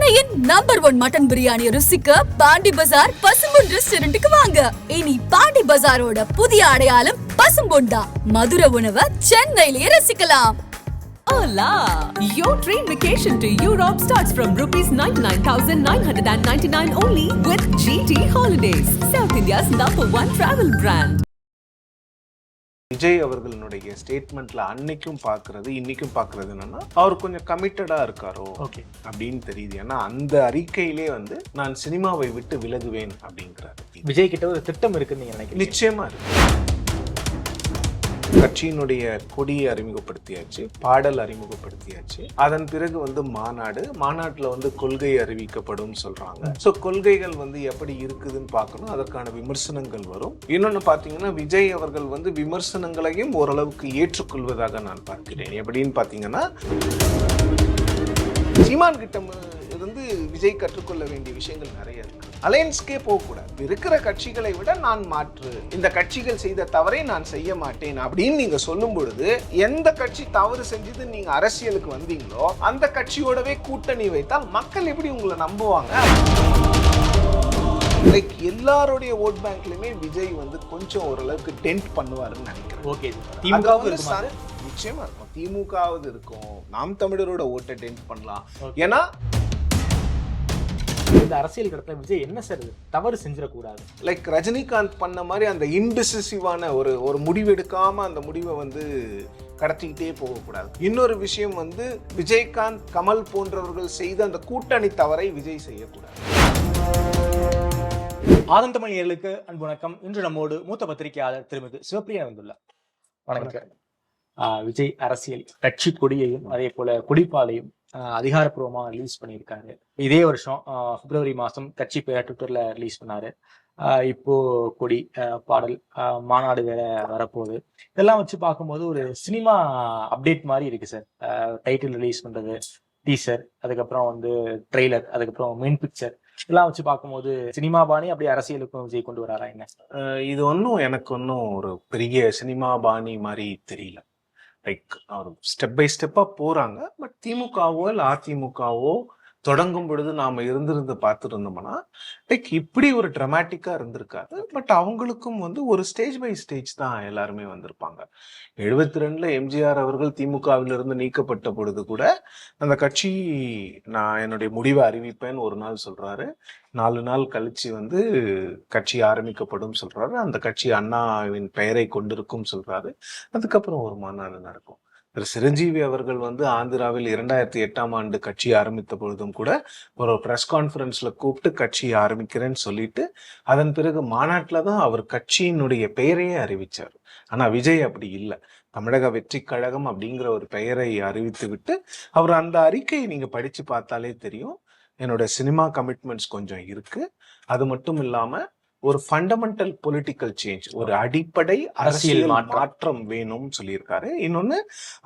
சென்னையின் number 1 mutton biryani ருசிக்க பாண்டி பஜார் பசும்பொன் ரெஸ்டாரண்ட்டுக்கு வாங்க. இனி பாண்டி பஜாரோட புதிய அடையாளம் பசும்பொன் தான். மதுரை உணவை சென்னையிலேயே ரசிக்கலாம். Hola! Your train vacation to Europe starts from rupees 99,999 only with GT Holidays, South India's #1 travel brand. Vijay அவர்களுடைய ஸ்டேட்மெண்ட்ல அன்னைக்கும் பாக்குறது இன்னைக்கும் பாக்குறது என்னன்னா அவர் கொஞ்சம் கமிட்டடா இருக்காரோ அப்படின்னு தெரியுது. ஏன்னா அந்த அறிக்கையிலே வந்து நான் சினிமாவை விட்டு விலகுவேன் அப்படிங்கிறாரு. விஜய் கிட்ட ஒரு திட்டம் இருக்குன்னு நீங்க நினைக்கிறீங்க? நிச்சயமா இருக்கு. கட்சியினுடைய கொடியை அறிமுகப்படுத்தியாச்சு, பாடல் அறிமுகப்படுத்தியாச்சு. அதன் பிறகு வந்து மாநாட்டுல வந்து கொள்கை அறிவிக்கப்படும் சொல்றாங்க. சோ கொள்கைகள் வந்து எப்படி இருக்குதுன்னு பார்க்கணும். அதற்கான விமர்சனங்கள் வரும். இன்னொன்னு பாத்தீங்கன்னா விஜய் அவர்கள் வந்து விமர்சனங்களையும் ஓரளவுக்கு ஏற்றுக்கொள்வதாக நான் பார்க்கிறேன். எப்படின்னு பாத்தீங்கன்னா சீமான் கிட்ட இருந்து விஜய் கற்றுக்கொள்ள வேண்டிய விஷயங்கள் நிறைய இருக்கு. அலையன்ஸ்கே போகக்கூடாது. இருக்கிற கட்சிகளை விட நான் மாற்று, இந்த கட்சிகள் செய்த தவறை நான் செய்ய மாட்டேன் அப்படின்னு நீங்க சொல்லும் பொழுது எந்த கட்சி தவறு செஞ்சது நீங்க அரசியலுக்கு வந்தீங்களோ அந்த கட்சியோடவே கூட்டணி வைத்தால் மக்கள் எப்படி உங்களை நம்புவாங்க? லைக் எல்லாருடைய ஓட் பேங்க்லயுமே விஜய் வந்து கொஞ்சம் ஓரளவுக்கு டென்ட் பண்ணுவாருன்னு நினைக்கிறேன். ஓகே, நிச்சயமா இருக்கும். திமுகவது இருக்கும். நாம் தமிழரோட ஓட்டை டென்ட் பண்ணலாம். ஏன்னா இந்த அரசியல் கடத்துல விஜய் என்ன சார் தவறு செஞ்சிடக்கூடாது? லைக் ரஜினிகாந்த் பண்ண மாதிரி அந்த இன்டிசிசிவான ஒரு முடிவு எடுக்காம அந்த முடிவை வந்து கடத்திக்கிட்டே போகக்கூடாது. இன்னொரு விஷயம் வந்து விஜயகாந்த், கமல் போன்றவர்கள் செய்த அந்த கூட்டணி தவறை விஜய் செய்யக்கூடாது. ஆதம் தமிழ் நேயர்களுக்கு அன்பு வணக்கம். இன்று நம்மோடு மூத்த பத்திரிகையாளர் திருமதி சிவப்பிரியா வந்துள்ளார். வணக்கம். விஜய் அரசியல் கட்சி கொடியையும் அதே போல கொடிப்பாலையும் அதிகாரப்பூர்வமா ரிலீஸ் பண்ணியிருக்காரு. இதே வருஷம் பிப்ரவரி மாதம் கட்சி பேரை ட்விட்டர்ல ரிலீஸ் பண்ணாரு. இப்போ கொடி, பாடல், மாநாடு வேற வரப்போகுது. இதெல்லாம் வச்சு பார்க்கும்போது ஒரு சினிமா அப்டேட் மாதிரி இருக்கு சார். டைட்டில் ரிலீஸ் பண்றது, டீசர், அதுக்கப்புறம் வந்து ட்ரெய்லர், அதுக்கப்புறம் மெயின் பிக்சர், இதெல்லாம் வச்சு பார்க்கும்போது சினிமா பாணி அப்படியே அரசியலுக்கும் விஜய் கொண்டு வராரா என்ன? இது எனக்கு ஒன்றும் ஒரு பெரிய சினிமா பாணி மாதிரி தெரியல. லைக் அவர் ஸ்டெப் பை ஸ்டெப்பா போறாங்க. பட் திமுகவோ இல்லை அதிமுகவோ தொடங்கும் பொழுது நாம இருந்திருந்து பார்த்துருந்தோம்னா லைக் இப்படி ஒரு ட்ராமாட்டிக்கா இருந்திருக்காது. பட் அவங்களுக்கும் வந்து ஒரு ஸ்டேஜ் பை ஸ்டேஜ் தான் எல்லாருமே வந்திருப்பாங்க. 72 எம்ஜிஆர் அவர்கள் திமுகவிலிருந்து நீக்கப்பட்ட பொழுது கூட அந்த கட்சி நான் என்னுடைய முடிவை அறிவிப்பேன்னு ஒரு நாள் சொல்றாரு. 4 நாள் கழிச்சு வந்து கட்சி ஆரம்பிக்கப்படும் சொல்றாரு. அந்த கட்சி அண்ணாவின் பெயரை கொண்டிருக்கும் சொல்றாரு. அதுக்கப்புறம் ஒரு மாநாடு நடக்கும். திரு சிரஞ்சீவி அவர்கள் வந்து ஆந்திராவில் 2008ஆம் ஆண்டு கட்சி ஆரம்பித்த பொழுதும் கூட ஒரு ப்ரெஸ் கான்ஃபரன்ஸ்ல கூப்பிட்டு கட்சி ஆரம்பிக்கிறேன்னு சொல்லிட்டு அதன் பிறகு மாநாட்டில தான் அவர் கட்சியினுடைய பெயரையே அறிவிச்சார். ஆனா விஜய் அப்படி இல்லை. தமிழக வெற்றி கழகம் அப்படிங்கிற ஒரு பெயரை அறிவித்து விட்டு அவர் அந்த அறிக்கையை நீங்க படிச்சு பார்த்தாலே தெரியும். என்னோட சினிமா கமிட்மெண்ட்ஸ் கொஞ்சம் இருக்கு. அது மட்டும் இல்லாம ஒரு ஃபண்டமெண்டல் பொலிட்டிக்கல் சேஞ்ச், ஒரு அடிப்படை அரசியல் மாற்றம் வேணும்னு சொல்லியிருக்காரு. இன்னொன்னு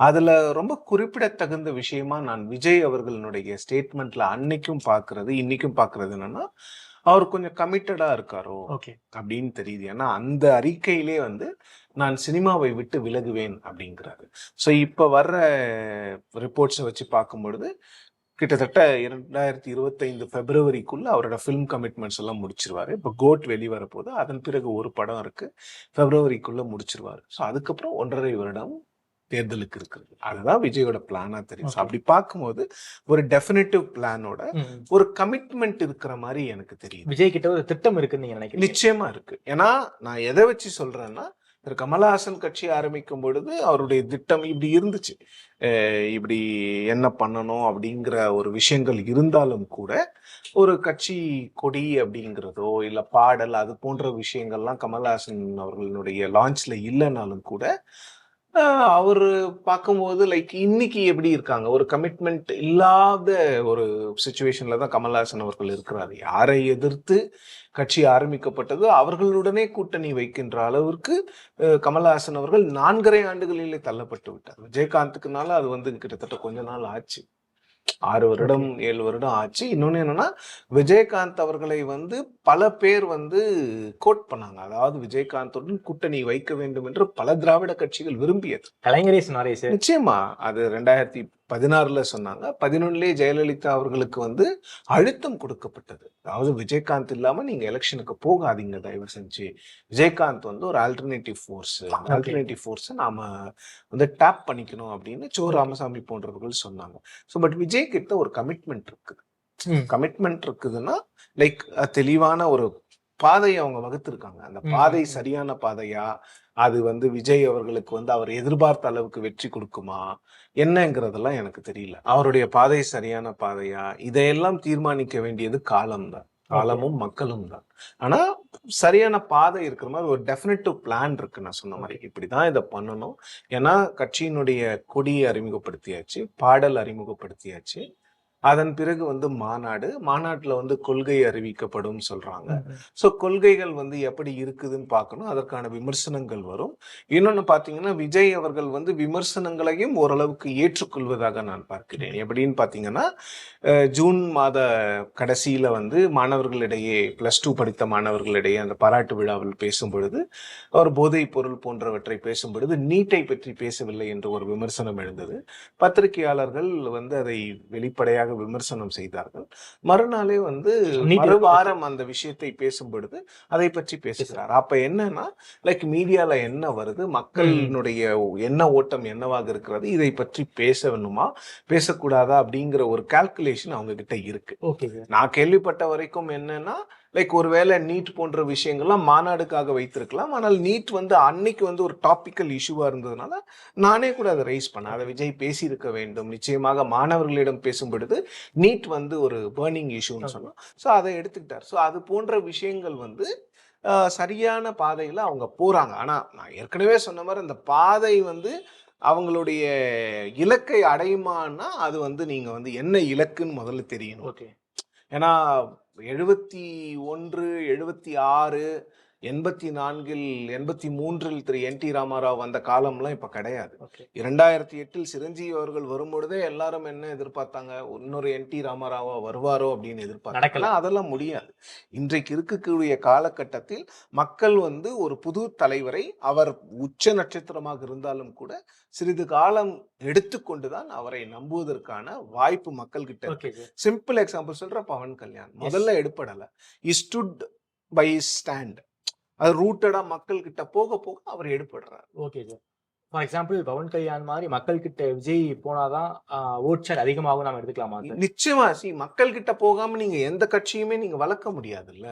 அதுல ரொம்ப குறிப்பிடத்தகுந்த விஷயமா நான் விஜய் அவர்களுடைய ஸ்டேட்மெண்ட்ல அன்னைக்கும் பாக்குறது இன்னைக்கும் பாக்குறது என்னன்னா அவர் கொஞ்சம் கமிட்டடா இருக்காரோ அப்படின்னு தெரியுது. ஏன்னா அந்த அறிக்கையிலே வந்து நான் சினிமாவை விட்டு விலகுவேன் அப்படிங்கிறாரு. ஸோ இப்ப வர்ற ரிப்போர்ட்ஸை வச்சு பார்க்கும் பொழுது கிட்டத்தட்ட 2025 பிப்ரவரிக்குள்ள அவரோட ஃபிலிம் கமிட்மெண்ட்ஸ் எல்லாம் முடிச்சிருவாரு. இப்போ கோட் வெளிவர போது, அதன் பிறகு ஒரு படம் இருக்கு, பிப்ரவரிக்குள்ள முடிச்சிருவாரு. ஸோ அதுக்கப்புறம் 1.5 வருடம் தேர்தலுக்கு இருக்குது. அதுதான் விஜயோட பிளானா தெரியும். அப்படி பார்க்கும்போது ஒரு டெஃபினிட்டிவ் பிளானோட ஒரு கமிட்மெண்ட் இருக்கிற மாதிரி எனக்கு தெரியும். விஜய் கிட்ட ஒரு திட்டம் இருக்குன்னு நீங்க நினைக்கிறீங்க? நிச்சயமா இருக்கு. ஏன்னா நான் எதை வச்சு சொல்றேன்னா திரு கமலஹாசன் கட்சி ஆரம்பிக்கும் பொழுது அவருடைய திட்டம் இப்படி இருந்துச்சு. இப்படி என்ன பண்ணணும் அப்படிங்கிற ஒரு விஷயங்கள் இருந்தாலும் கூட ஒரு கட்சி கொடி அப்படிங்கிறதோ இல்லை பாடல் அது போன்ற விஷயங்கள்லாம் கமலஹாசன் அவர்களுடைய லான்ச்ல இல்லைனாலும் கூட அவர் பார்க்கும்போது லைக் இன்னைக்கு எப்படி இருக்காங்க, ஒரு கமிட்மெண்ட் இல்லாத ஒரு சிச்சுவேஷன்ல தான் கமல்ஹாசன் அவர்கள் இருக்கிறாரு. யாரை எதிர்த்து கட்சி ஆரம்பிக்கப்பட்டது அவர்களுடனே கூட்டணி வைக்கின்ற அளவிற்கு கமல்ஹாசன் அவர்கள் 4.5 ஆண்டுகளிலே தள்ளப்பட்டு விட்டார். விஜயகாந்துக்குனால அது வந்து கிட்டத்தட்ட கொஞ்ச நாள் ஆச்சு, 6 வருடம் 7 வருடம் ஆச்சு. இன்னொன்னு என்னன்னா விஜயகாந்த் அவர்களை வந்து பல பேர் வந்து கோட் பண்ணாங்க. அதாவது விஜயகாந்துடன் கூட்டணி வைக்க வேண்டும் என்று பல திராவிட கட்சிகள் விரும்பியது. கலைஞரே சொன்னாரே சார். நிச்சயமா அது 16ல சொன்னாங்க. 11லயே ஜெயலலிதா அவர்களுக்கு வந்து அழுத்தம் கொடுக்கப்பட்டது. அதாவது விஜயகாந்த் இல்லாம நீங்க எலெக்ஷனுக்கு போகாதீங்க தயவு செஞ்சு. விஜயகாந்த் வந்து ஒரு ஆல்டர்னேட்டிவ் ஃபோர்ஸ். அந்த ஆல்டர்னேட்டிவ் ஃபோர்ஸை நாம வந்து டேப் பண்ணிக்கணும் அப்படின்னு சோ ராமசாமி போன்றவர்கள் சொன்னாங்க. ஸோ பட் விஜய் கிட்ட ஒரு கமிட்மெண்ட் இருக்குது. கமிட்மெண்ட் இருக்குதுன்னா லைக் தெளிவான ஒரு பாதையை அவங்க வகுத்திருக்காங்க. அந்த பாதை சரியான பாதையா, அது வந்து விஜய் அவர்களுக்கு வந்து அவர் எதிர்பார்த்த அளவுக்கு வெற்றி கொடுக்குமா என்னங்கிறதெல்லாம் எனக்கு தெரியல. அவருடைய பாதை சரியான பாதையா, இதையெல்லாம் தீர்மானிக்க வேண்டியது காலம்தான், காலமும் மக்களும் தான். ஆனா சரியான பாதை இருக்கிற மாதிரி ஒரு டெஃபினட்டிவ் பிளான் இருக்கு. நான் சொன்ன மாதிரி இப்படிதான் இதை பண்ணணும். ஏன்னா கட்சியினுடைய கொடியை அறிமுகப்படுத்தியாச்சு, பாடல் அறிமுகப்படுத்தியாச்சு. அதன் பிறகு வந்து மாநாட்டுல வந்து கொள்கை அறிவிக்கப்படும் சொல்றாங்க. சோ கொள்கைகள் வந்து எப்படி இருக்குதுன்னு பார்க்கணும். அதற்கான விமர்சனங்கள் வரும். இன்னொன்னு பாத்தீங்கன்னா விஜய் அவர்கள் வந்து விமர்சனங்களையும் ஓரளவுக்கு ஏற்றுக்கொள்வதாக நான் பார்க்கிறேன். எப்படின்னு பாத்தீங்கன்னா ஜூன் மாத கடைசியில வந்து மாணவர்களிடையே +2 படித்த மாணவர்களிடையே அந்த பாராட்டு விழாவில் பேசும் பொழுது அவர் போதைப் பொருள் போன்றவற்றை பேசும் பொழுது நீட்டை பற்றி பேசவில்லை என்று ஒரு விமர்சனம் எழுந்தது. பத்திரிகையாளர்கள் வந்து அதை வெளிப்படையாக விமர்சனம் செய்தார்கள். மறுநாளே வந்து மறுவாரம் அந்த விஷயத்தை பேசும் பொழுது அதை பற்றி பேசுகிறார். அப்ப என்னன்னா லைக் மீடியால என்ன வருது, மக்களினுடைய என்ன ஓட்டம் என்னவாக இருக்கிறது, இதை பற்றி பேச வேணுமா பேசக்கூடாதா அப்படிங்கிற ஒரு கால்குலேஷன் அவங்க கிட்ட இருக்கு. நான் கேள்விப்பட்ட வரைக்கும் என்னன்னா லைக் ஒருவேளை நீட் போன்ற விஷயங்கள்லாம் மாநாடுக்காக வைத்திருக்கலாம். ஆனால் நீட் வந்து அன்னைக்கு வந்து ஒரு டாபிக்கல் இஷ்யூவா இருந்ததுனால நானே கூட அதை ரைஸ் பண்ணேன். அதை விஜய் பேசியிருக்க வேண்டும். நிச்சயமாக மாணவர்களிடம் பேசும் பொழுது நீட் வந்து ஒரு பர்னிங் இஷ்யூன்னு சொன்னோம். ஸோ அதை எடுத்துக்கிட்டார். ஸோ அது போன்ற விஷயங்கள் வந்து சரியான பாதையில அவங்க போறாங்க. ஆனா நான் ஏற்கனவே சொன்ன மாதிரி அந்த பாதை வந்து அவங்களுடைய இலக்கை அடையுமானா அது வந்து நீங்க வந்து என்ன இலக்குன்னு முதல்ல தெரியணும். ஏன்னா 71, 76, 84, 83 திரு என் டி ராமாராவ் வந்த காலம்லாம் இப்ப கிடையாது. 2008 சிரஞ்சீவி அவர்கள் வரும்பொழுதே எல்லாரும் என்ன எதிர்பார்த்தாங்க, இன்னொரு என் டி ராமாராவா வருவாரோ அப்படின்னு எதிர்பார்த்தாங்க. அதெல்லாம் முடியாது. இன்றைக்கு இருக்கக்கூடிய காலகட்டத்தில் மக்கள் வந்து ஒரு புது தலைவரை, அவர் உச்ச நட்சத்திரமாக இருந்தாலும் கூட சிறிது காலம் எடுத்துக்கொண்டுதான் அவரை நம்புவதற்கான வாய்ப்பு மக்கள் கிட்ட இருக்கு. சிம்பிள் எக்ஸாம்பிள் சொல்ற பவன் கல்யாண் முதல்ல எடுப்படல. He stood by his stand. அது ரூட்டடா மக்கள் கிட்ட போக போக அவர் எடுப்படுறாரு. Okay sir. For example Pawan Kalyan மாதிரி மக்கள் கிட்ட விஜய் போனாதான் ஓட் ஷேர் அதிகமாகும் நம்ம எடுத்துக்கலாமா? நிச்சயமா. மக்கள் கிட்ட போகாம நீங்க எந்த கட்சியுமே நீங்க வளர்க்க முடியாதுல்ல.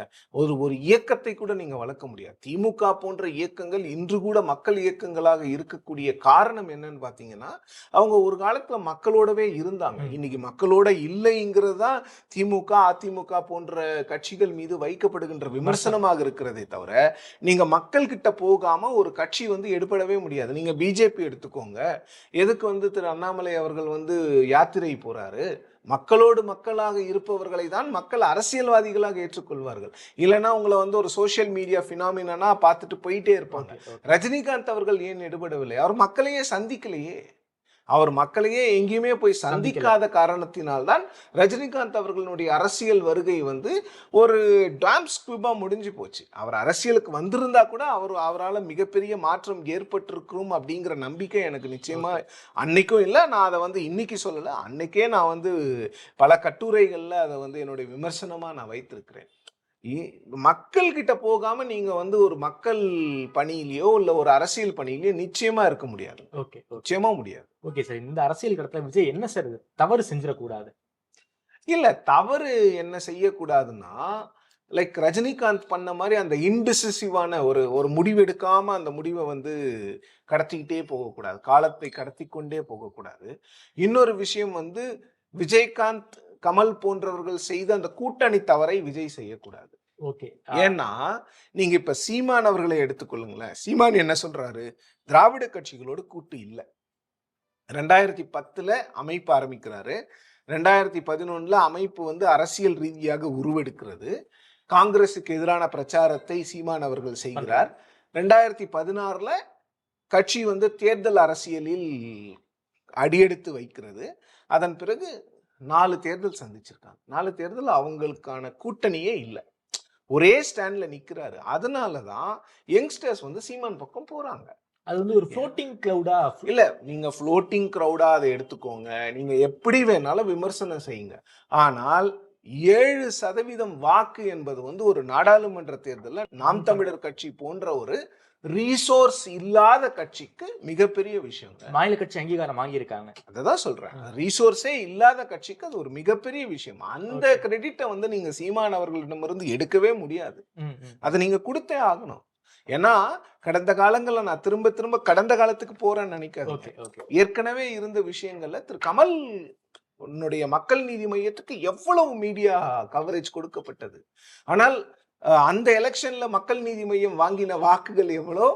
ஒரு இயக்கத்தை கூட நீங்க வளர்க்க முடியாது. திமுக போன்ற இயக்கங்கள் இன்று கூட மக்கள் இயக்கங்களாக இருக்கக்கூடிய காரணம் என்னன்னு பாத்தீங்கன்னா அவங்க ஒரு காலத்துல மக்களோடவே இருந்தாங்க. இன்னைக்கு மக்களோட இல்லைங்கிறது தான் திமுக அதிமுக போன்ற கட்சிகள் மீது வைக்கப்படுகின்ற விமர்சனமாக இருக்கிறதே தவிர நீங்க மக்கள் கிட்ட போகாம ஒரு கட்சி வந்து எடுபடவே முடியாது. நீங்க பிஜேபி எடுத்துக்கோங்க. எதுக்கு வந்து திரு அண்ணாமலை அவர்கள் வந்து யாத்திரை போறாரு? மக்களோடு மக்களாக இருப்பவர்களை தான் மக்கள் அரசியல்வாதிகளாக ஏற்றுக்கொள்வார்கள். இல்லைன்னா உங்களை வந்து ஒரு சோசியல் மீடியா பினாமினா பார்த்துட்டு போயிட்டே இருப்பாங்க. ரஜினிகாந்த் அவர்கள் ஏன் எடுபடவில்லை? அவர் மக்களையே சந்திக்கலையே. அவர் மக்களையே எங்கேயுமே போய் சந்திக்காத காரணத்தினால்தான் ரஜினிகாந்த் அவர்களுடைய அரசியல் வருகை வந்து ஒரு டாம் ஸ்குபா முடிஞ்சு போச்சு. அவர் அரசியலுக்கு வந்திருந்தா கூட அவரால் மிகப்பெரிய மாற்றம் ஏற்பட்டிருக்கும் அப்படிங்கிற நம்பிக்கை எனக்கு நிச்சயமா அன்னைக்கும் இல்லை. நான் அதை வந்து இன்னைக்கு சொல்லலை. அன்னைக்கே நான் வந்து பல கட்டுரைகள்ல அதை வந்து என்னுடைய விமர்சனமா நான் வைத்திருக்கிறேன். மக்கள் கிட்ட போகாம நீங்க வந்து ஒரு மக்கள் பணியிலையோ இல்ல ஒரு அரசியல் பணியிலையோ நிச்சயமா இருக்க முடியாது. நிச்சயமா முடியாது. Okay sir. இந்த அரசியல் கடத்துல விஜய் என்ன சார் தவறு செஞ்சிடக்கூடாது? இல்ல தவறு என்ன செய்யக்கூடாதுன்னா லைக் ரஜினிகாந்த் பண்ண மாதிரி அந்த இன்டிசிசிவான ஒரு முடிவு எடுக்காம அந்த முடிவை வந்து கடத்திக்கிட்டே போகக்கூடாது. காலத்தை கடத்தி கொண்டே போகக்கூடாது. இன்னொரு விஷயம் வந்து விஜயகாந்த் கமல் போன்றவர்கள் செய்த அந்த கூட்டணி தவறை விஜய் செய்யக்கூடாது. ஏன்னா நீங்க இப்ப சீமான் அவர்களை எடுத்துக்கொள்ளுங்களேன். சீமான் என்ன சொல்றாரு? திராவிட கட்சிகளோடு கூட்டு இல்லை. 2010 அமைப்பு ஆரம்பிக்கிறாரு. 2011 அமைப்பு வந்து அரசியல் ரீதியாக உருவெடுக்கிறது. காங்கிரசுக்கு எதிரான பிரச்சாரத்தை சீமான் அவர்கள் செய்கிறார். 2016 கட்சி வந்து தேர்தல் அரசியலில் அடியெடுத்து வைக்கிறது. அதன் பிறகு 4 தேர்தல் சந்திச்சிருக்காங்க. 4 தேர்தல் அவங்களுக்கான கூட்டணியே இல்லை. ஒரே ஸ்டாண்ட்ல நிக்கிறாரு. அதனாலதான் யங்ஸ்டர்ஸ் வந்து சீமான் பக்கம் போறாங்க. அது வந்து ஒரு ஃப்ளோட்டிங் கிளவுடா இல்ல நீங்க ஃப்ளோட்டிங் கிரௌடா அதை எடுத்துக்கோங்க, நீங்க எப்படி வேணாலும் விமர்சனம் செய்யுங்க. ஆனால் 7% வாக்கு என்பது வந்து ஒரு நாடாளுமன்ற தேர்தல்ல நாம் தமிழர் கட்சி போன்ற ஒரு ரீசோர்ஸ் இல்லாத கட்சிக்கு மிகப்பெரிய விஷயங்க. மாநில கட்சி அங்கீகாரம் வாங்கியிருக்காங்க. அததான் சொல்றேன், ரீசோர்ஸே இல்லாத கட்சிக்கு அது ஒரு மிகப்பெரிய விஷயம். அந்த கிரெடிட்டை வந்து நீங்க சீமான் அவர்களிடமிருந்து எடுக்கவே முடியாது. அதை நீங்க கொடுத்தே ஆகணும். ஏன்னா கடந்த காலங்கள்ல நான் திரும்ப திரும்ப கடந்த காலத்துக்கு போறேன்னு நினைக்காது. ஏற்கனவே இருந்த விஷயங்கள்ல திரு கமல் உன்னுடைய மக்கள் நீதி மையத்துக்கு எவ்வளவு மீடியா கவரேஜ் கொடுக்கப்பட்டது. ஆனால் அந்த எலெக்ஷன்ல மக்கள் நீதி மையம் வாங்கின வாக்குகள் எவ்வளோ,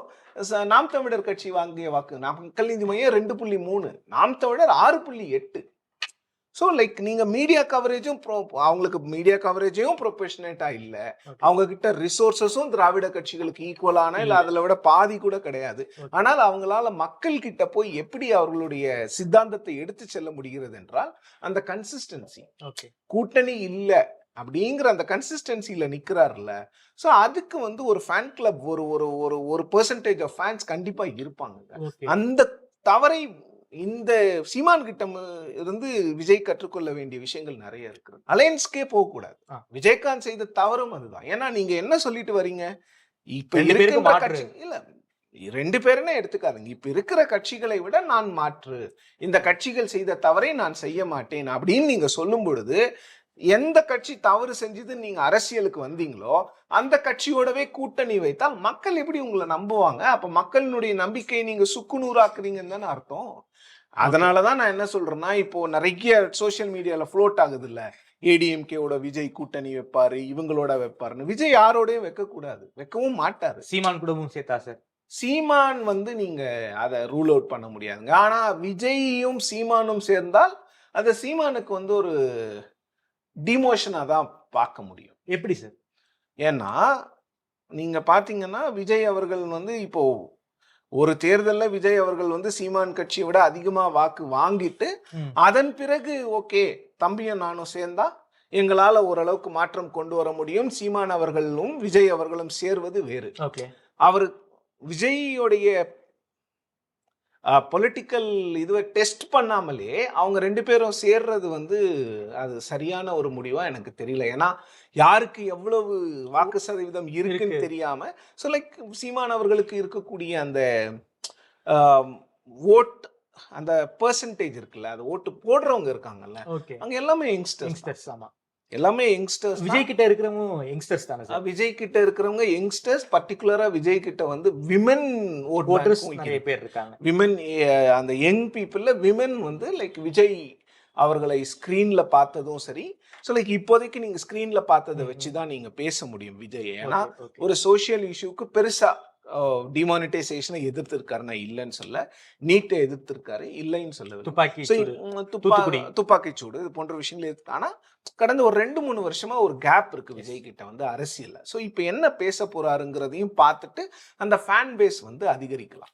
நாம் தமிழர் கட்சி வாங்கிய வாக்கு, மக்கள் நீதி மையம் 2.3, நாம் தமிழர் 6.8. ஸோ லைக் நீங்க மீடியா கவரேஜும் அவங்களுக்கு மீடியா கவரேஜையும் ப்ரொபஷனேட்டா இல்ல, அவங்க கிட்ட ரிசோர்சஸும் திராவிட கட்சிகளுக்கு ஈக்குவலான இல்ல அதுல விட பாதி கூட கிடையாது. ஆனால் அவங்களால மக்கள் கிட்ட போய் எப்படி அவர்களுடைய சித்தாந்தத்தை எடுத்து செல்ல முடிகிறது என்றால் அந்த கன்சிஸ்டன்சி. கூட்டணி இல்ல அப்படிங்கிற அந்த கன்சிஸ்டன்சில நிக்கிறாருல்ல. ஸோ அதுக்கு வந்து ஒரு ஃபேன் கிளப், ஒரு ஒரு ஒரு ஒரு பெர்சன்டேஜ் ஆஃப் ஃபேன்ஸ் கண்டிப்பா இருப்பாங்க. அந்த தவறை இந்த சீமான் கிட்ட இருந்து விஜய் கற்றுக்கொள்ள வேண்டிய விஷயங்கள் நிறைய இருக்கு. அலையன்ஸ்கே போக கூடாது. விஜயகாந்த் செய்த தவறும் அதுதான். ஏன்னா நீங்க என்ன சொல்லிட்டு வரீங்க, இப்ப இருக்கிற கட்சி இல்ல 2 பேருன்னு எடுத்துக்காதுங்க, இப்ப இருக்கிற கட்சிகளை விட நான் மாற்று, இந்த கட்சிகள் செய்த தவறை நான் செய்ய மாட்டேன் அப்படின்னு நீங்க சொல்லும் பொழுது எந்த கட்சி தவறு செஞ்சது நீங்க அரசியலுக்கு வந்தீங்களோ அந்த கட்சியோடவே கூட்டணி வைத்தால் மக்கள் எப்படி உங்களை நம்புவாங்க? அப்ப மக்களினுடைய நம்பிக்கையை நீங்க சுக்குநூறாக்குறீங்கன்னு தானே அர்த்தம். அதனாலதான் நான் என்ன சொல்றேன்னா, இப்போ நிறைய சோசியல் மீடியால ஃப்ளோட் ஆகுது இல்ல, ஏடிஎம்கேவோட விஜய் கூட்டணி வைப்பாரு, இவங்களோட வைப்பாருன்னு. விஜய் யாரோடய வைக்க கூடாது, வைக்கவும் மாட்டாரு. சீமான் கூடவும் சேர்த்தா சார்? சீமான் வந்து நீங்க அதை ரூல் அவுட் பண்ண முடியாதுங்க. ஆனா விஜயும் சீமானும் சேர்ந்தால் அது சீமானுக்கு வந்து ஒரு டிமோஷனா தான் பார்க்க முடியும். எப்படி சார்? ஏன்னா நீங்க பாத்தீங்கன்னா விஜய் அவர்கள் வந்து இப்போ ஒரு தேர்தல்ல விஜய் அவர்கள் வந்து சீமான் கட்சியை விட அதிகமா வாக்கு வாங்கிட்டு அதன் பிறகு ஓகே தம்பியும் நானும் சேர்ந்தா எங்களால ஓரளவுக்கு மாற்றம் கொண்டு வர முடியும், சீமான் அவர்களும் விஜய் அவர்களும் சேர்வது வேறு. அவர் விஜயோடைய பொலிட்டிக்கல் இதுவை டெஸ்ட் பண்ணாமலே அவங்க 2 பேரும் சேர்றது வந்து அது சரியான ஒரு முடிவா எனக்கு தெரியல. ஏன்னா யாருக்கு எவ்வளவு வாக்கு சதவீதம் இருக்குன்னு தெரியாம, ஸோ லைக் சீமான் அவர்களுக்கு இருக்கக்கூடிய அந்த ஓட் அந்த பெர்சன்டேஜ் இருக்குல்ல, அது ஓட்டு போடுறவங்க இருக்காங்கல்ல, அங்க எல்லாமே யங்ஸ்டர்ஸ். ஆமா, எல்லாமே யங்ஸ்டர்ஸ். விஜய் கிட்ட இருக்கிறவங்க யங்ஸ்டர்ஸ் தானே சார்? விஜய் கிட்ட இருக்கிறவங்க யங்ஸ்டர்ஸ், பர்டிகுலரா விஜய் கிட்ட வந்து விமன் ஓட்டர்ஸ் நிறைய பேர் இருக்காங்க. விமன், அந்த யங் பீப்புள்ல விமன் வந்து லைக் விஜய் அவர்களை ஸ்கிரீன்ல பார்த்ததும் சரி. ஸோ லைக் இப்போதைக்கு நீங்க ஸ்கிரீன்ல பார்த்ததை வச்சுதான் நீங்க பேச முடியும் விஜய். ஏன்னா ஒரு சோசியல் இஷ்யூக்கு பெருசா டிமானிட்டைசேஷனை எதிர்த்திருக்காருன்னா இல்லைன்னு சொல்ல, நீட்டை எதிர்த்திருக்காரு இல்லைன்னு சொல்ல, துப்பாக்கி சூடு இது போன்ற விஷயங்கள் எதிர்த்து. ஆனா கடந்த ஒரு 2-3 வருஷமா ஒரு கேப் இருக்கு விஜய் கிட்ட வந்து அரசியல்ல. ஸோ இப்ப என்ன பேச போறாருங்கிறதையும் பார்த்துட்டு அந்த ஃபேன் பேஸ் வந்து அதிகரிக்கலாம்.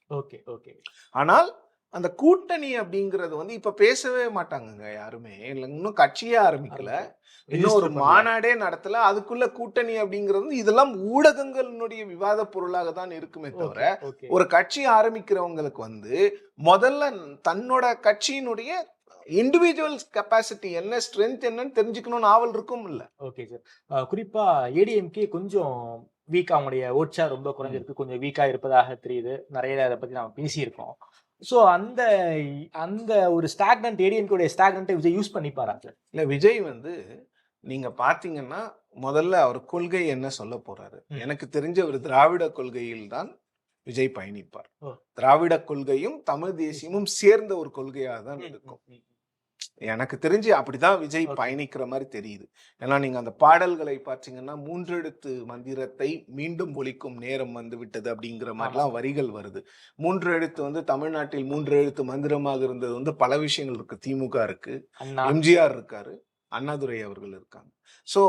ஆனால் அந்த கூட்டணி அப்படிங்கிறது வந்து இப்ப பேசவே மாட்டாங்க யாருமே, இன்னும் கட்சியே ஆரம்பிக்கல, இன்னும் ஒரு மாநாடே நடத்தல, அதுக்குள்ள கூட்டணி அப்படிங்கிறது இதெல்லாம் ஊடகங்களுடைய விவாத பொருளாக தான் இருக்குமே தவிர ஒரு கட்சி ஆரம்பிக்கிறவங்களுக்கு வந்து முதல்ல தன்னோட கட்சியினுடைய இண்டிவிஜுவல் கெப்பாசிட்டி என்ன, ஸ்ட்ரென்த் என்னன்னு தெரிஞ்சுக்கணும்னு ஆவல் இருக்கும் இல்ல. Okay sir. குறிப்பா ஏடிஎம்கே கொஞ்சம் வீக்கா, அவங்களுடைய ஓட்சா ரொம்ப குறைஞ்சிருக்கு, கொஞ்சம் வீக்கா இருப்பதாக தெரியுது. நிறைய அதை பத்தி நாம பேசியிருக்கோம். ஸோ அந்த அந்த ஒரு ஸ்டாக்னன்ட் ஏடிஎம்கே ஸ்டாக்னன்ட்டை விஜய் யூஸ் பண்ணிப்பாரா சார்? இல்ல விஜய் வந்து நீங்க பாத்தீங்கன்னா முதல்ல அவர் கொள்கை என்ன சொல்ல போறாரு, எனக்கு தெரிஞ்ச ஒரு திராவிட கொள்கையில் தான் விஜய் பயணிப்பார். திராவிட கொள்கையும் தமிழ் தேசியமும் சேர்ந்த ஒரு கொள்கையாக தான் இருக்கும். எனக்கு தெரிஞ்சு அப்படிதான் விஜய் பயணிக்கிற மாதிரி தெரியுது. ஏன்னா நீங்க அந்த பாடல்களை பார்த்தீங்கன்னா 3 எழுத்து மந்திரத்தை மீண்டும் ஒலிக்கும் நேரம் வந்து விட்டது அப்படிங்கிற மாதிரிலாம் வரிகள் வருது. 3 எழுத்து வந்து தமிழ்நாட்டில் 3 எழுத்து மந்திரமாக இருந்தது வந்து பல விஷயங்கள் இருக்கு. திமுக இருக்கு, எம்ஜிஆர் இருக்காரு, அண்ணாதுரை அவர்கள் இருக்காங்க. ஸோ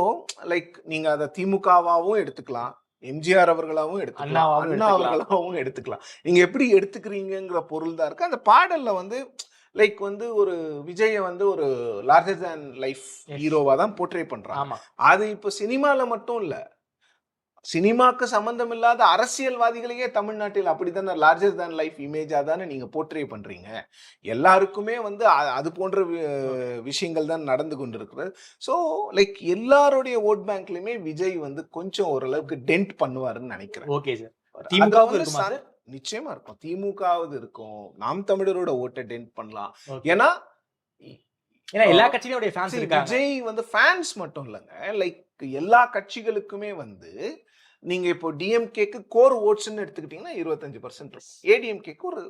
லைக் நீங்க அதை திமுகவாகவும் எடுத்துக்கலாம், எம்ஜிஆர் அவர்களாகவும் எடுத்துக்கலாம், அண்ணா அவர்களாகவும் எடுத்துக்கலாம். நீங்க எப்படி எடுத்துக்கிறீங்கிற பொருள் தான் இருக்கு. அந்த பாடல்ல வந்து லைக் வந்து ஒரு விஜய வந்து ஒரு லார்ஜர் தேன் லைஃப் ஹீரோவா தான் போர்ட்ரே பண்றாங்க. அது இப்போ சினிமால மட்டும் இல்ல, சினிமாக்கு சம்பந்தம் இல்லாத அரசியல்வாதிகளையே தமிழ்நாட்டில் அப்படித்தானே லார்ஜர் தேன் லைஃப் இமேஜா தானே நீங்க போர்ட்ரே பண்றீங்க. எல்லாருக்குமே வந்து அது போன்ற விஷயங்கள் தான் நடந்து கொண்டிருக்கிறது. ஸோ லைக் எல்லாருடைய ஓட் பேங்க்லயுமே விஜய் வந்து கொஞ்சம் ஓரளவுக்கு டென்ட் பண்ணுவாருன்னு நினைக்கிறேன். Okay sir. திமுகவுக்கு இருக்குமா சார்? நிச்சயமா இருக்கும். திமுகவது இருக்கும். நாம் தமிழரோட ஓட்டை டென்ட் பண்ணலாம். Okay. ஏன்னா எல்லா கட்சியிலும் ஃபேன்ஸ் இருக்காங்க. விஜய் வந்து ஃபேன்ஸ் மட்டும் இல்லைங்க, லைக் எல்லா கட்சிகளுக்குமே வந்து நீங்க இப்போ டிஎம்கேக்கு கோர் ஓட்ஸ்ன்னு எடுத்துக்கிட்டீங்கன்னா 25% இருக்கும். ஏடிஎம்கேக்கு ஒரு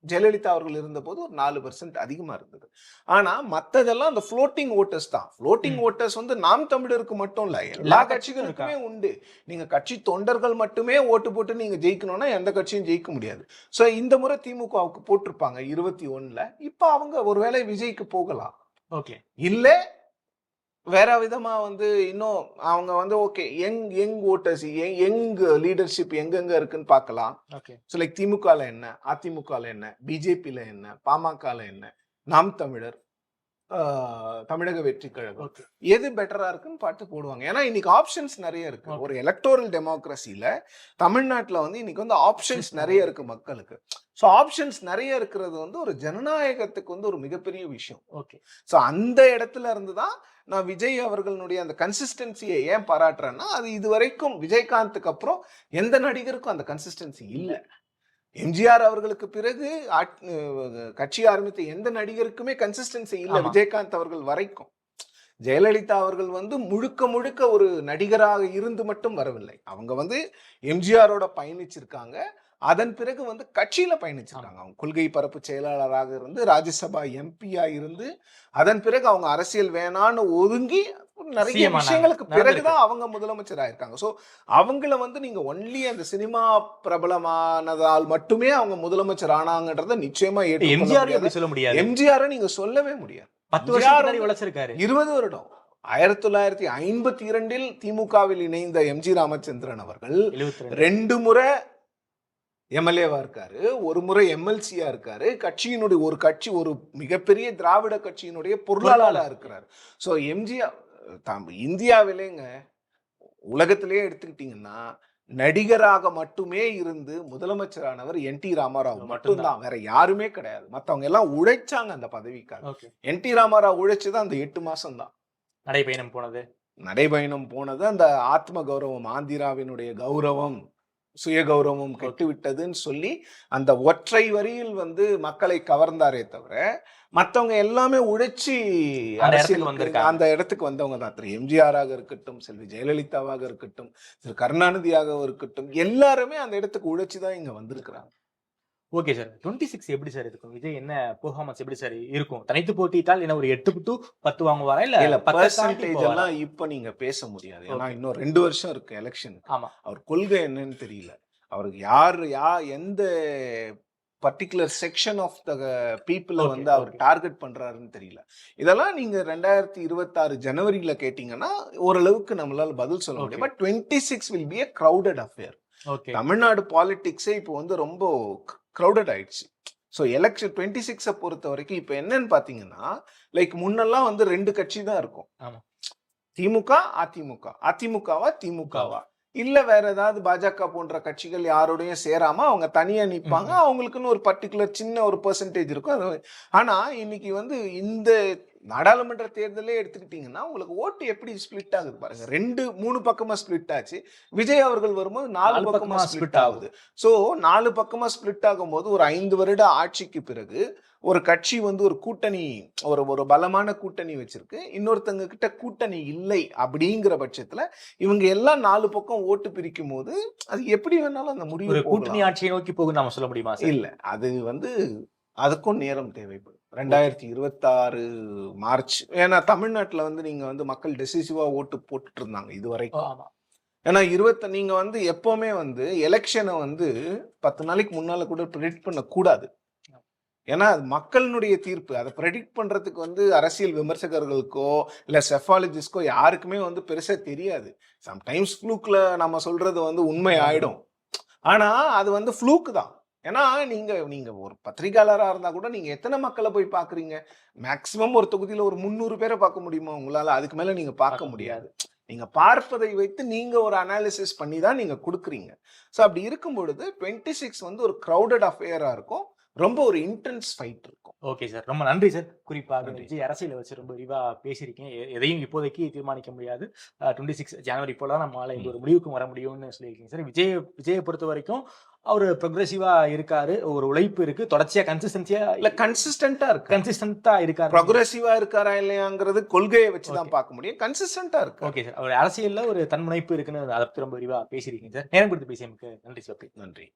ஜெயலலிதா அவர்கள் இருந்த போது ஒரு 4% அதிகமா இருந்தது. ஆனா மத்ததெல்லாம் அந்த ஃப்ளோட்டிங் ஓட்டர்ஸ் தான். ஃப்ளோட்டிங் ஓட்டர்ஸ் வந்து நாம் தமிழருக்கு மட்டும் இல்ல, எல்லா கட்சிகளுக்குமே உண்டு. நீங்க கட்சி தொண்டர்கள் மட்டுமே ஓட்டு போட்டு நீங்க ஜெயிக்கணும்னா எந்த கட்சியும் ஜெயிக்க முடியாது. சோ இந்த முறை திமுகவுக்கு போட்டிருப்பாங்க 21ல. இப்ப அவங்க ஒருவேளை விஜய்க்கு போகலாம். ஓகே. இல்ல வேற விதமா வந்து இன்னும் அவங்க வந்து okay young voters young leadership எங்கெங்க இருக்குன்னு பார்க்கலாம். ஓகே. ஸோ லைக் திமுகல என்ன, அதிமுகல என்ன, பிஜேபியில என்ன, பாமகல என்ன, நாம் தமிழர், தமிழக வெற்றி கழகம், எது பெட்டரா இருக்குன்னு பார்த்து போடுவாங்க. ஏன்னா இன்னைக்கு ஆப்ஷன்ஸ் நிறைய இருக்கு. ஒரு எலக்டோரல் டெமோக்ரஸில தமிழ்நாட்டுல வந்து இன்னைக்கு வந்து ஆப்ஷன்ஸ் நிறைய இருக்கு மக்களுக்கு. ஸோ ஆப்ஷன்ஸ் நிறைய இருக்கிறது வந்து ஒரு ஜனநாயகத்துக்கு வந்து ஒரு மிகப்பெரிய விஷயம். ஓகே. ஸோ அந்த இடத்துல இருந்து தான் நான் விஜய் அவர்களுடைய அந்த கன்சிஸ்டன்சியை ஏன் பாராட்டுறேன்னா, அது இதுவரைக்கும் விஜயகாந்துக்கு அப்புறம் எந்த நடிகருக்கும் அந்த கன்சிஸ்டன்சி இல்லை. எம்ஜிஆர் அவர்களுக்கு பிறகு கட்சி ஆரம்பித்த எந்த நடிகருக்குமே கன்சிஸ்டன்சி இல்லை விஜயகாந்த் அவர்கள் வரைக்கும். ஜெயலலிதா அவர்கள் வந்து முழுக்க ஒரு நடிகராக இருந்து மட்டும் வரவில்லை. அவங்க வந்து எம்ஜிஆரோட பயணிச்சிருக்காங்க. அதன் பிறகு வந்து கட்சியில பயணிச்சிருக்காங்க. அவங்க கொள்கை பரப்பு செயலாளராக இருந்து ராஜ்யசபா எம்பியா இருந்து அதன் பிறகு அவங்க அரசியல் வேணான்னு ஒதுங்கி நிறைய விஷயங்களுக்கு பிறகுதான் அவங்க முதலமைச்சராக இருக்காங்க. ஸோ அவங்கள வந்து நீங்க ஒன்லி அந்த சினிமா பிரபலமானதால் மட்டுமே அவங்க முதலமைச்சர் ஆனாங்கன்றத நிச்சயமா எம்ஜிஆர் சொல்ல முடியாது. எம்ஜிஆர் நீங்க சொல்லவே முடியாது. 10 வருஷம் வளர்ச்சிருக்காரு. 20 வருடம் 1952 திமுகவில் இணைந்த எம்ஜி ராமச்சந்திரன் அவர்கள் 2 முறை எம்எல்ஏவா இருக்காரு, ஒரு முறை எம்எல்சியா இருக்காரு, கட்சியினுடைய ஒரு மிகப்பெரிய திராவிட கட்சியினுடைய பொருளாளரா இருக்கிறார். ஸோ எம்ஜிஆர் இந்தியாவிலேங்க உலகத்திலேயே எடுத்துக்கிட்டீங்கன்னா நடிகராக மட்டுமே இருந்து முதலமைச்சரானவர் என்.டி. ராமாராவ் மட்டும்தான், வேற யாருமே கிடையாது. மற்றவங்க எல்லாம் உழைச்சாங்க அந்த பதவிக்காக. என்.டி. ராமாராவ் உழைச்சது அந்த 8 மாசம் தான். நடைபயணம் போனது அந்த ஆத்ம கௌரவம், ஆந்திராவினுடைய கௌரவம், சுய கௌரவம் கெட்டுவிட்டதுன்னு சொல்லி அந்த ஒற்றை வரியில் வந்து மக்களை கவர்ந்தாரே தவிர மற்றவங்க எல்லாமே உழைச்சி அந்த இடத்துக்கு வந்தவங்க தான். திரு எம்ஜிஆராக இருக்கட்டும், செல்வி ஜெயலலிதாவாக இருக்கட்டும், திரு கருணாநிதியாக இருக்கட்டும், எல்லாருமே அந்த இடத்துக்கு உழைச்சிதான் இங்க வந்திருக்கிறாங்க. Okay sir. 26 எப்படி சார் இருக்கும்? விஜய் என்ன பெர்ஃபார்மன்ஸ் எப்படி சார் இருக்கும்? தனித்து போட்டிட்டால் என்ன ஒரு 8 to 10 வாங்குவாரா இல்ல பெர்சன்டேஜ் எல்லாம் இப்ப நீங்க பேச முடியாது. ஏன்னா இன்னும் 2 வருஷம் இருக்கு எலெக்ஷனுக்கு. ஆமா. அவர் கொள்கை என்னன்னு தெரியல. அவருக்கு எந்த பர்டிகுலர் செக்ஷன் ஆஃப் த பீப்புளை வந்து அவர் டார்கெட் பண்றாருன்னு தெரியல. இதெல்லாம் நீங்க 2026 ஜனவரியில கேட்டீங்கன்னா ஓரளவுக்கு நம்மளால பதில் சொல்ல முடியும். But 26 will be a crowded affair. Tamil Nadu பாலிடிக்ஸே இப்போ வந்து ரொம்ப crowded ஆயிடுச்சு. ஸோ எலெக்ஷன் 26 பொறுத்த வரைக்கும் இப்போ என்னன்னு பாத்தீங்கன்னா, லைக் முன்னெல்லாம் வந்து 2 கட்சி தான் இருக்கும். திமுக அதிமுகவா திமுகவா இல்ல வேற ஏதாவது பாஜக போன்ற கட்சிகள் யாரோடையும் சேராம அவங்க தனியா நிற்பாங்க. அவங்களுக்குன்னு ஒரு பர்டிகுலர் சின்ன ஒரு பெர்சன்டேஜ் இருக்கும். ஆனா இன்னைக்கு வந்து இந்த நாடாளுமன்ற தேர்தலே எடுத்துக்கிட்டீங்கன்னா உங்களுக்கு ஓட்டு எப்படி ஸ்பிளிட் ஆகுது பாருங்க. 2-3 பக்கமா ஸ்பிளிட் ஆச்சு. விஜய் அவர்கள் வரும்போது 4 பக்கமா ஸ்பிளிட் ஆகுது. ஸோ 4 பக்கமா ஸ்பிளிட் ஆகும் போது ஒரு 5 வருட ஆட்சிக்கு பிறகு ஒரு கட்சி வந்து ஒரு கூட்டணி ஒரு பலமான கூட்டணி வச்சிருக்கு, இன்னொருத்தங்க கிட்ட கூட்டணி இல்லை. அப்படிங்கிற பட்சத்துல இவங்க எல்லாம் 4 பக்கம் ஓட்டு பிரிக்கும் போது அது எப்படி வேணாலும் அந்த முடிவு கூட்டணி ஆட்சியை நோக்கி போகும் நாம சொல்ல முடியுமா? இல்ல, அது வந்து அதுக்கும் நேரம் தேவைப்படும். 2026 மார்ச். ஏன்னா தமிழ்நாட்டுல வந்து நீங்க வந்து மக்கள் டெசிசிவா ஓட்டு போட்டுட்டு இருந்தாங்க இதுவரைக்கும். ஏன்னா நீங்க வந்து எப்பவுமே வந்து எலெக்ஷனை வந்து 10 நாளைக்கு முன்னால கூட ப்ரெடிக்ட் பண்ண கூடாது. ஏன்னா மக்களினுடைய தீர்ப்பு. அதை ப்ரெடிக்ட் பண்றதுக்கு வந்து அரசியல் விமர்சகர்களுக்கோ இல்ல செஃபாலஜிஸ்டோ யாருக்குமே வந்து பெருசா தெரியாது. சம்டைம்ஸ் ஃப்ளூக்ல நம்ம சொல்றது வந்து உண்மை ஆயிடும். ஆனா அது வந்து ஃப்ளூக் தான். ஏன்னா நீங்க ஒரு பத்திரிகையாளராக இருந்தா கூட நீங்க எத்தனை மக்களை போய் பாக்குறீங்க? மேக்சிமம் ஒரு தொகுதியில ஒரு 300 பேரை பார்க்க முடியுமா உங்களால? அதுக்கு மேல நீங்க பார்க்க முடியாது. நீங்க பார்ப்பதை வைத்து நீங்க ஒரு அனாலிசிஸ் பண்ணி தான் நீங்க கொடுக்குறீங்க. ஸோ அப்படி இருக்கும் பொழுது 26 வந்து ஒரு கிரௌடட் அஃபேரா இருக்கும், ரொம்ப ஒரு இன்டென்ஸ் ஃபைட் இருக்கும். ஓகே சார், ரொம்ப நன்றி சார். குறிப்பாக நன்றி. விஜய் அரசியலை வச்சு ரொம்ப விரிவா பேசியிருக்கீங்க. எதையும் இப்போதைக்கு தீர்மானிக்க முடியாது. 26 ஜனவரி போல நம்மளால இந்த ஒரு முடிவுக்கும் வர முடியும்னு சொல்லியிருக்கீங்க சார். விஜயை பொறுத்த வரைக்கும் அவரு ப்ரொக்ரெசிவா இருக்காரு, ஒரு உழைப்பு இருக்கு, தொடர்ச்சியா கன்சிஸ்டன்டா இருக்காரு. ப்ரொக்ரெசிவா இருக்காரா இல்லையாங்கிறது கொள்கையை வச்சுதான் பார்க்க முடியும். கன்சிஸ்டன்டா இருக்கு. ஓகே சார், அவர் அரசியல்ல ஒரு தன்முனைப்பு இருக்குன்னு அதை பத்தி ரொம்ப விரிவா பேசியிருக்கீங்க சார். நேரம் கொடுத்து பேசியமைக்கு நன்றி சார். நன்றி.